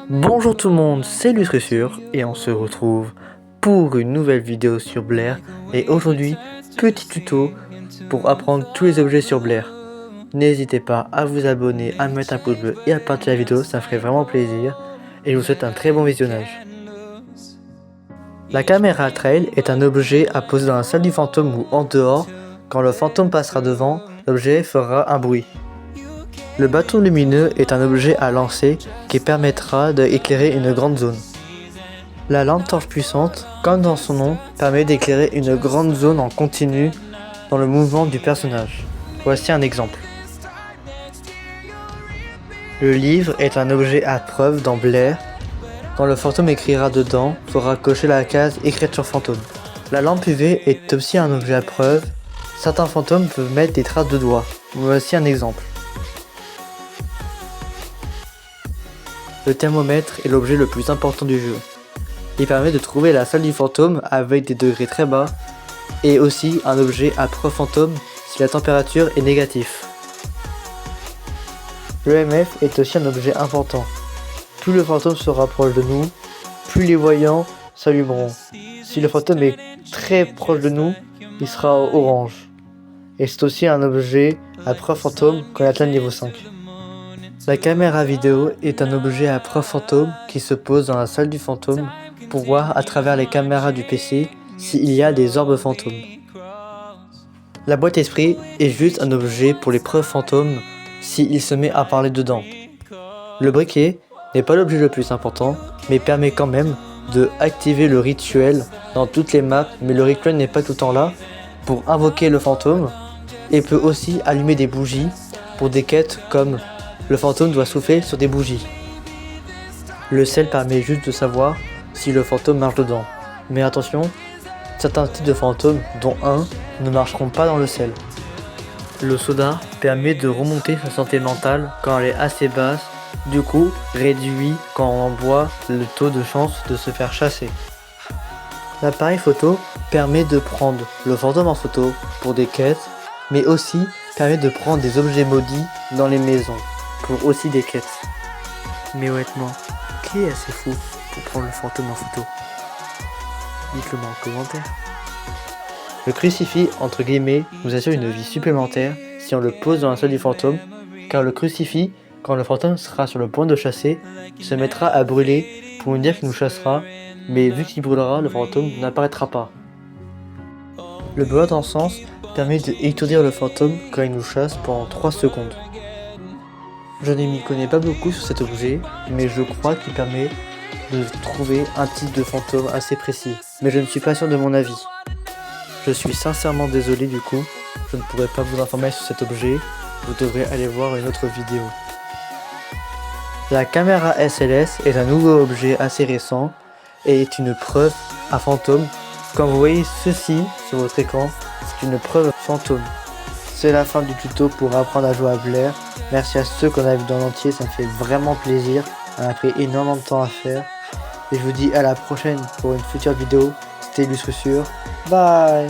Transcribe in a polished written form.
Bonjour tout le monde, c'est Lustressure et on se retrouve pour une nouvelle vidéo sur Blair. Et aujourd'hui, petit tuto pour apprendre tous les objets sur Blair. N'hésitez pas à vous abonner, à mettre un pouce bleu et à partager la vidéo, ça me ferait vraiment plaisir. Et je vous souhaite un très bon visionnage. La caméra trail est un objet à poser dans la salle du fantôme ou en dehors. Quand le fantôme passera devant, l'objet fera un bruit. Le bâton lumineux est un objet à lancer qui permettra d'éclairer une grande zone. La lampe torche puissante, comme dans son nom, permet d'éclairer une grande zone en continu dans le mouvement du personnage. Voici un exemple. Le livre est un objet à preuve dans Blair. Quand le fantôme écrira dedans, il faudra cocher la case écriture fantôme. La lampe UV est aussi un objet à preuve. Certains fantômes peuvent mettre des traces de doigts. Voici un exemple. Le thermomètre est l'objet le plus important du jeu. Il permet de trouver la salle du fantôme avec des degrés très bas et aussi un objet à preuve fantôme si la température est négative. L'EMF est aussi un objet important. Plus le fantôme se rapproche de nous, plus les voyants s'allumeront. Si le fantôme est très proche de nous, il sera orange. Et c'est aussi un objet à preuve fantôme quand il atteint le niveau 5. La caméra vidéo est un objet à preuve fantôme qui se pose dans la salle du fantôme pour voir à travers les caméras du PC s'il y a des orbes fantômes. La boîte esprit est juste un objet pour les preuves fantômes s'il se met à parler dedans. Le briquet n'est pas l'objet le plus important, mais permet quand même de activer le rituel dans toutes les maps, mais le rituel n'est pas tout le temps là pour invoquer le fantôme et peut aussi allumer des bougies pour des quêtes comme le fantôme doit souffler sur des bougies. Le sel permet juste de savoir si le fantôme marche dedans. Mais attention, certains types de fantômes, dont un, ne marcheront pas dans le sel. Le soda permet de remonter sa santé mentale quand elle est assez basse, du coup réduit quand on boit le taux de chance de se faire chasser. L'appareil photo permet de prendre le fantôme en photo pour des quêtes, mais aussi permet de prendre des objets maudits dans les maisons, pour aussi des quêtes. Mais honnêtement, qui est assez fou pour prendre le fantôme en photo? Dites-le moi en commentaire. Le crucifix, entre guillemets, nous assure une vie supplémentaire si on le pose dans la salle du fantôme, car le crucifix, quand le fantôme sera sur le point de chasser, se mettra à brûler pour nous dire qu'il nous chassera, mais vu qu'il brûlera, le fantôme n'apparaîtra pas. Le bois d'encens permet d'étourdir le fantôme quand il nous chasse pendant 3 secondes. Je ne m'y connais pas beaucoup sur cet objet, mais je crois qu'il permet de trouver un type de fantôme assez précis. Mais je ne suis pas sûr de mon avis. Je suis sincèrement désolé du coup, je ne pourrai pas vous informer sur cet objet, vous devrez aller voir une autre vidéo. La caméra SLS est un nouveau objet assez récent et est une preuve à fantôme. Quand vous voyez ceci sur votre écran, c'est une preuve fantôme. C'est la fin du tuto pour apprendre à jouer à Blair. Merci à ceux qu'on a vu dans l'entier, ça me fait vraiment plaisir. On a pris énormément de temps à faire. Et je vous dis à la prochaine pour une future vidéo. C'était Lustressure. Bye.